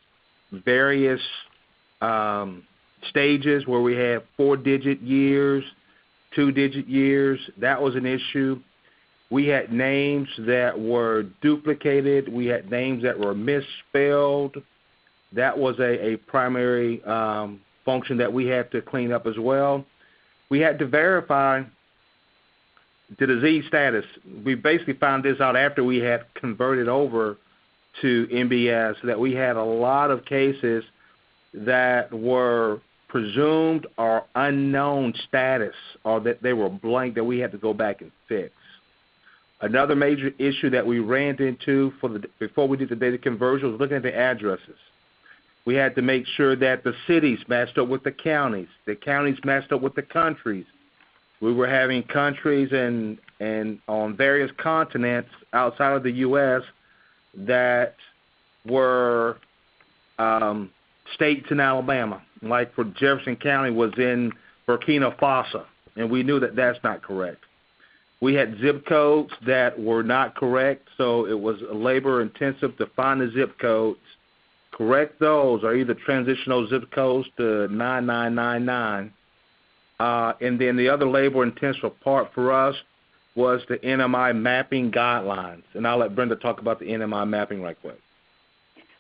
various stages where we had 4-digit years, 2-digit years. That was an issue. We had names that were duplicated. We had names that were misspelled. That was a primary function that we had to clean up as well. We had to verify the disease status. We basically found this out after we had converted over to NBS, that we had a lot of cases that were presumed or unknown status, or that they were blank, that we had to go back and fix. Another major issue that we ran into before we did the data conversion was looking at the addresses. We had to make sure that the cities matched up with the counties matched up with the countries. We were having countries and on various continents outside of the U.S. that were states in Alabama. Like for Jefferson County was in Burkina Faso, and we knew that that's not correct. We had zip codes that were not correct, so it was labor intensive to find the zip codes, correct those, or either transition those zip codes to 9999. And then the other labor-intensive part for us was the NMI mapping guidelines. And I'll let Brenda talk about the NMI mapping right quick.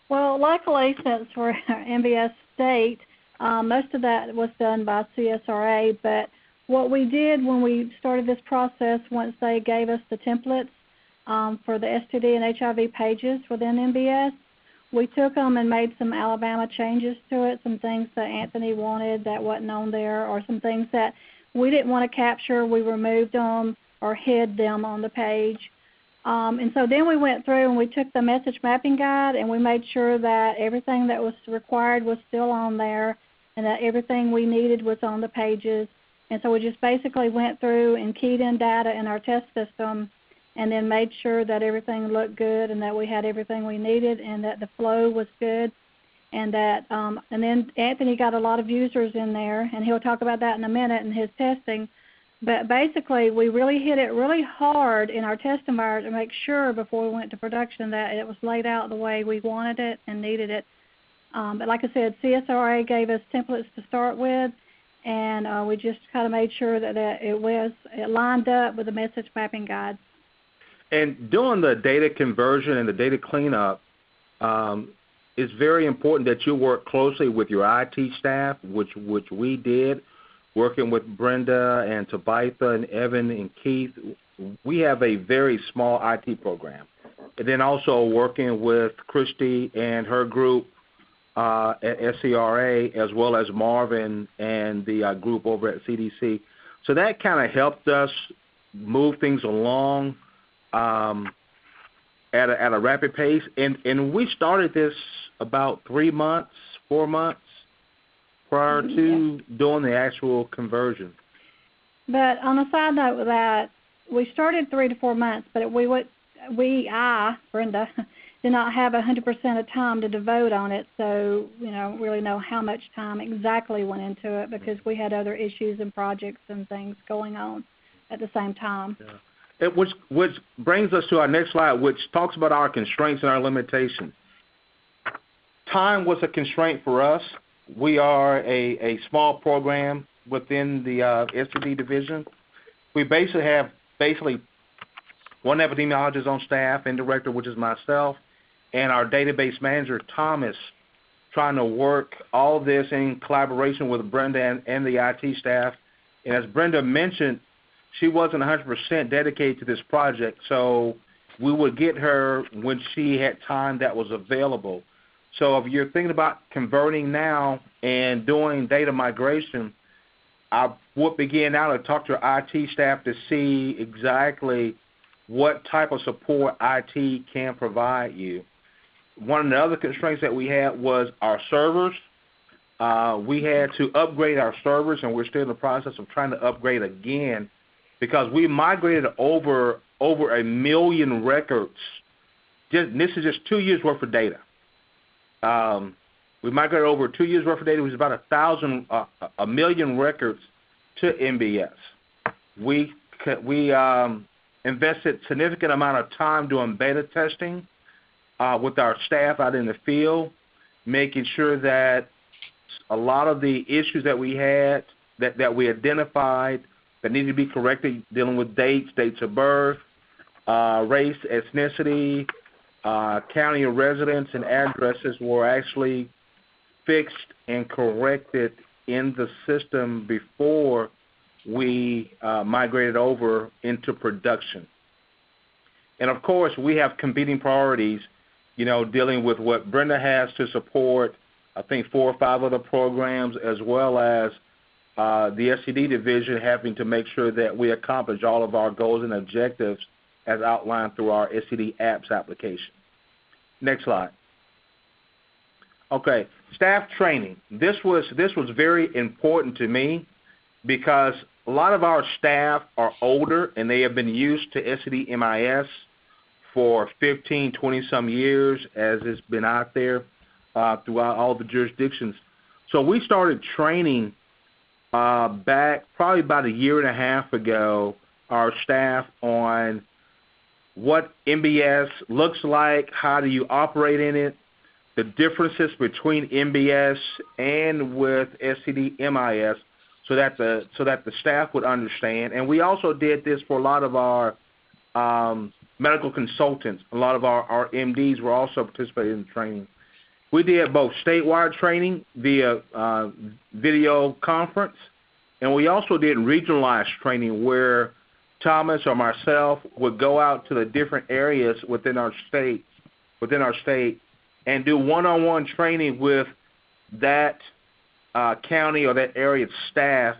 Well, luckily, since we're NBS state, most of that was done by CSRA. But what we did when we started this process, once they gave us the templates for the STD and HIV pages within NBS, we took them and made some Alabama changes to it, some things that Anthony wanted that wasn't on there, or some things that we didn't want to capture. We removed them or hid them on the page. And so then we went through and we took the message mapping guide and we made sure that everything that was required was still on there and that everything we needed was on the pages. And so we just basically went through and keyed in data in our test system and then made sure that everything looked good and that we had everything we needed and that the flow was good, and that and then Anthony got a lot of users in there, and he'll talk about that in a minute in his testing. But basically, we really hit it really hard in our test environment to make sure before we went to production that it was laid out the way we wanted it and needed it. But like I said, CSRA gave us templates to start with, and we just kind of made sure that it lined up with the message mapping guide. And doing the data conversion and the data cleanup, it's very important that you work closely with your IT staff, which we did, working with Brenda and Tabitha and Evan and Keith. We have a very small IT program. And then also working with Christy and her group at SCRA, as well as Marvin and the group over at CDC. So that kind of helped us move things along at a rapid pace, and we started this about 3 months, 4 months prior to doing the actual conversion. But on a side note with that, we started 3 to 4 months, but Brenda, did not have 100% of time to devote on it, so don't really know how much time exactly went into it because we had other issues and projects and things going on at the same time. Yeah. which brings us to our next slide, which talks about our constraints and our limitations. Time was a constraint for us. We are a small program within the STD division. We basically have one epidemiologist on staff and director, which is myself, and our database manager, Thomas, trying to work all this in collaboration with Brenda and the IT staff. And as Brenda mentioned, she wasn't 100% dedicated to this project, so we would get her when she had time that was available. So if you're thinking about converting now and doing data migration, I would begin now to talk to your IT staff to see exactly what type of support IT can provide you. One of the other constraints that we had was our servers. We had to upgrade our servers, and we're still in the process of trying to upgrade again because we migrated over 1 million records. This is just 2 years worth of data. We migrated over 2 years worth of data, which is about 1 million records to NBS. We invested significant amount of time doing beta testing with our staff out in the field, making sure that a lot of the issues that we had, that we identified that needed to be corrected, dealing with dates of birth, race, ethnicity, county of residence, and addresses were actually fixed and corrected in the system before we migrated over into production. And of course, we have competing priorities, dealing with what Brenda has to support, I think 4 or 5 other programs, as well as the STD division having to make sure that we accomplish all of our goals and objectives as outlined through our STD apps application. Next slide. Okay, staff training. This was very important to me because a lot of our staff are older and they have been used to STD MIS for 15, 20-some years as it's been out there throughout all the jurisdictions. So we started training back probably about 1.5 years ago, our staff on what NBS looks like, how do you operate in it, the differences between NBS and with STD MIS, so that the staff would understand. And we also did this for a lot of our medical consultants. A lot of our MDs were also participating in the training. We did both statewide training via video conference, and we also did regionalized training where Thomas or myself would go out to the different areas within our state, and do one-on-one training with that county or that area's staff.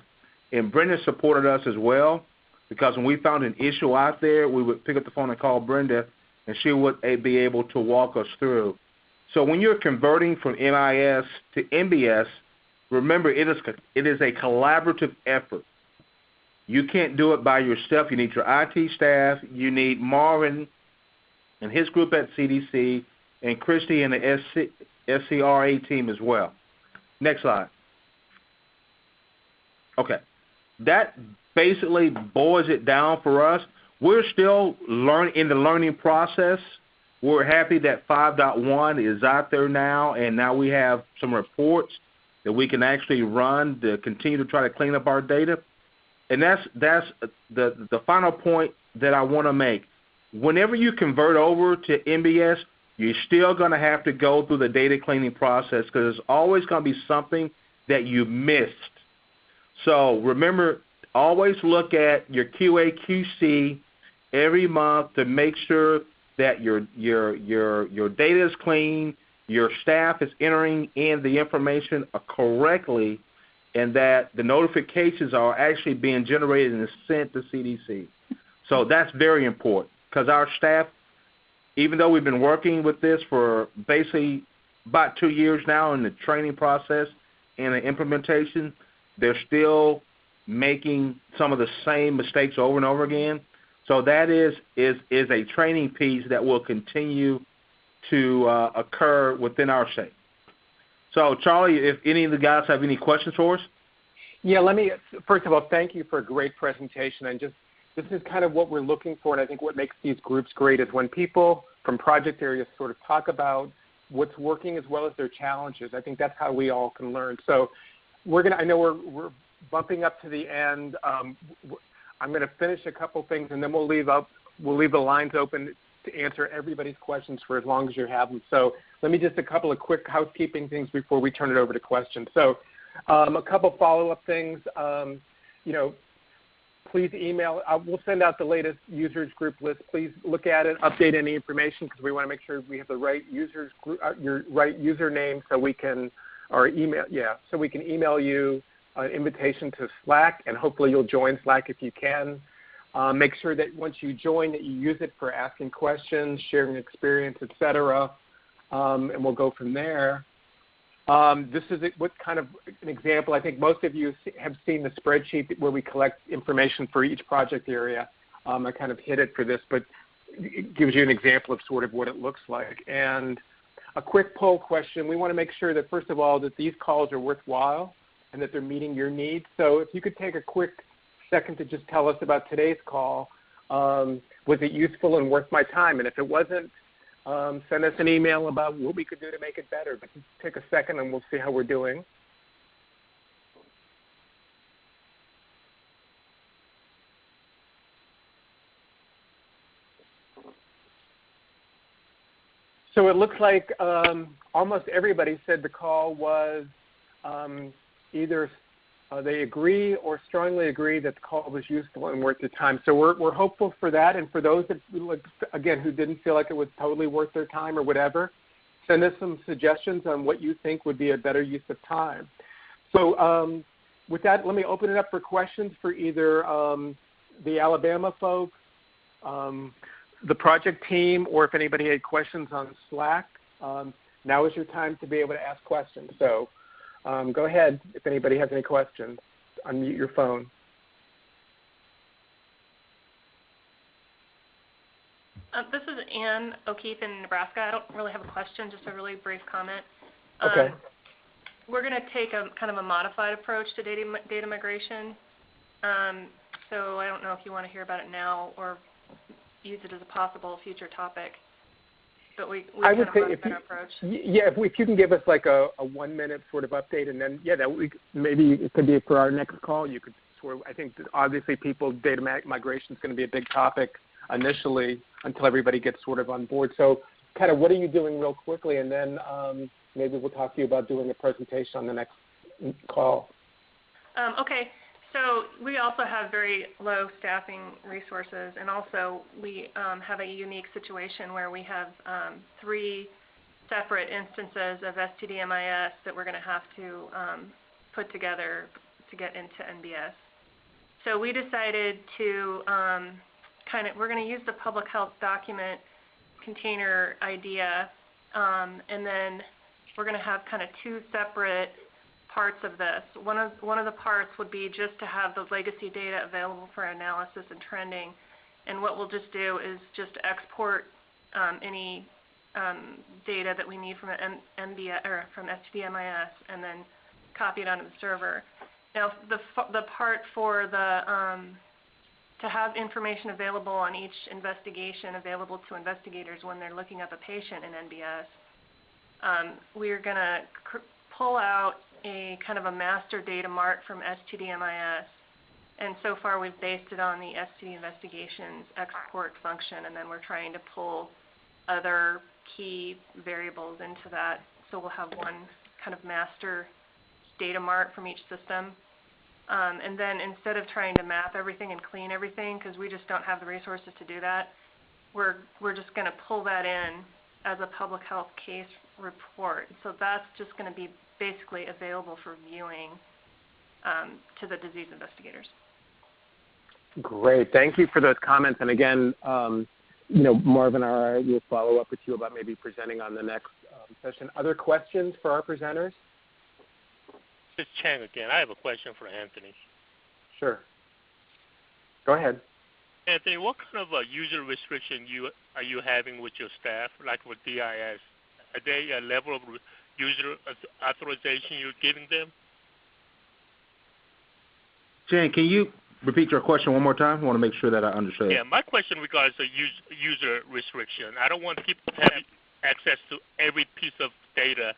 And Brenda supported us as well, because when we found an issue out there, we would pick up the phone and call Brenda, and she would be able to walk us through. So when you're converting from MIS to NBS, remember it is a collaborative effort. You can't do it by yourself. You need your IT staff. You need Marvin and his group at CDC, and Christy and the SCRA team as well. Next slide. Okay. That basically boils it down for us. We're still in the learning process. We're happy that 5.1 is out there now, and now we have some reports that we can actually run to continue to try to clean up our data. And that's the final point that I want to make. Whenever you convert over to NBS, you're still going to have to go through the data cleaning process because there's always going to be something that you missed. So remember, always look at your QA/QC every month to make sure that your data is clean, your staff is entering in the information correctly, and that the notifications are actually being generated and sent to CDC. So that's very important because our staff, even though we've been working with this for basically about 2 years now in the training process and the implementation, they're still making some of the same mistakes over and over again. So that is a training piece that will continue to occur within our state. So, Charlie, if any of the guys have any questions for us? Yeah, first of all, thank you for a great presentation and just this is kind of what we're looking for, and I think what makes these groups great is when people from project areas sort of talk about what's working as well as their challenges. I think that's how we all can learn. So I know we're bumping up to the end. I'm going to finish a couple things, and then we'll leave the lines open to answer everybody's questions for as long as you have them. So let me just a couple of quick housekeeping things before we turn it over to questions. So a couple follow-up things. Please email. We'll send out the latest users group list. Please look at it, update any information because we want to make sure we have the right users group, your right username, so we can email you an invitation to Slack, and hopefully you'll join Slack if you can. Make sure that once you join that you use it for asking questions, sharing experience, etc., and we'll go from there. This is what kind of an example. I think most of you have seen the spreadsheet where we collect information for each project area. I kind of hid it for this, but it gives you an example of sort of what it looks like. And a quick poll question. We want to make sure that, first of all, that these calls are worthwhile and that they're meeting your needs. So if you could take a quick second to just tell us about today's call. Was it useful and worth my time? And if it wasn't, send us an email about what we could do to make it better. But just take a second and we'll see how we're doing. So it looks like almost everybody said the call was either they agree or strongly agree that the call was useful and worth the time. So we're hopeful for that. And for those that, again, who didn't feel like it was totally worth their time or whatever, send us some suggestions on what you think would be a better use of time. So with that, let me open it up for questions for either the Alabama folks, the project team, or if anybody had questions on Slack. Now is your time to be able to ask questions. So go ahead if anybody has any questions. Unmute your phone. This is Ann O'Keefe in Nebraska. I don't really have a question, just a really brief comment. Okay. We're going to take a kind of a modified approach to data migration. So I don't know if you want to hear about it now or use it as a possible future topic. But we I would say if you can give us like a 1 minute sort of update, and then maybe it could be for our next call. You could sort of, I think that obviously data migration is going to be a big topic initially until everybody gets sort of on board. So kind of what are you doing real quickly, and then maybe we'll talk to you about doing a presentation on the next call. Okay. So we also have very low staffing resources, and also we have a unique situation where we have 3 separate instances of STD MIS that we're going to have to put together to get into NBS. So we decided to we're going to use the public health document container idea, and then we're going to have kind of 2 separate parts of this. One of the parts would be just to have the legacy data available for analysis and trending, and what we'll just do is just export any data that we need from NBS or from STD MIS and then copy it onto the server. Now the part for the to have information available on each investigation available to investigators when they're looking up a patient in NBS, we're going to pull out a kind of a master data mart from STD MIS, and so far we've based it on the STD investigations export function, and then we're trying to pull other key variables into that, so we'll have one kind of master data mart from each system. And then instead of trying to map everything and clean everything, because we just don't have the resources to do that, we're just going to pull that in as a public health case report. So that's just going to be basically available for viewing to the disease investigators. Great. Thank you for those comments. And again, Marvin or I will follow up with you about maybe presenting on the next session. Other questions for our presenters? This is Chang again. I have a question for Anthony. Sure. Go ahead. Anthony, what kind of user restriction are you having with your staff, like with DIS? Are they a level of user authorization you're giving them? Jen, can repeat your question one more time? I want to make sure that I understood. Yeah, my question regards the user restriction. I don't want people to have access to every piece of data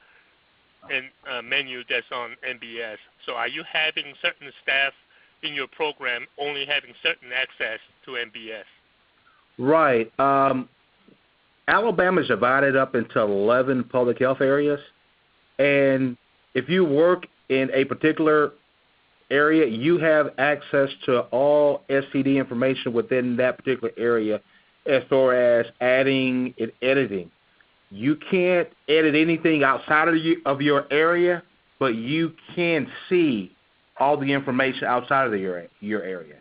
and menu that's on NBS. So are you having certain staff in your program only having certain access to NBS? Right. Alabama is divided up into 11 public health areas, and if you work in a particular area, you have access to all STD information within that particular area as far as adding and editing. You can't edit anything outside of your area, but you can see all the information outside of your area.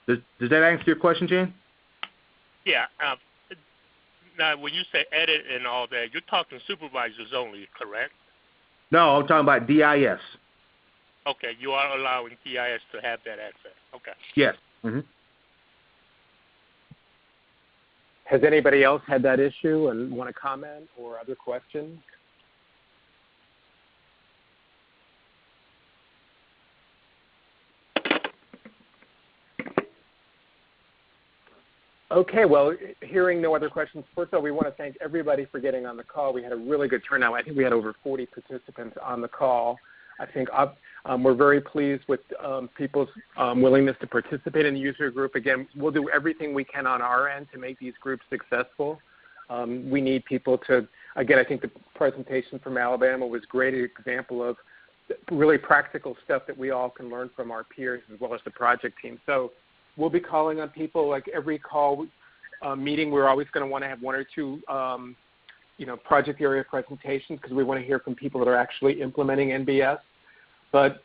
Does that answer your question, Jen? Yeah. Now, when you say edit and all that, you're talking supervisors only, correct? No, I'm talking about DIS. Okay, you are allowing DIS to have that access. Okay. Yes. Mm-hmm. Has anybody else had that issue and want to comment or other questions? Okay, well, hearing no other questions, first of all, we want to thank everybody for getting on the call. We had a really good turnout. I think we had over 40 participants on the call. I think we're very pleased with people's willingness to participate in the user group. Again, we'll do everything we can on our end to make these groups successful. We need people to, again, I think the presentation from Alabama was a great example of really practical stuff that we all can learn from our peers as well as the project team. So we'll be calling on people. Like every call meeting, we're always going to want to have one or two project area presentations because we want to hear from people that are actually implementing NBS. But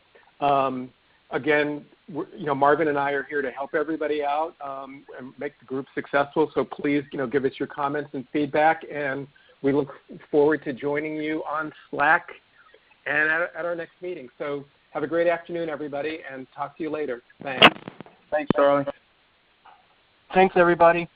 again, Marvin and I are here to help everybody out and make the group successful. So please, give us your comments and feedback, and we look forward to joining you on Slack and at our next meeting. So have a great afternoon, everybody, and talk to you later. Thanks. Thanks, Charlie. Thanks, everybody.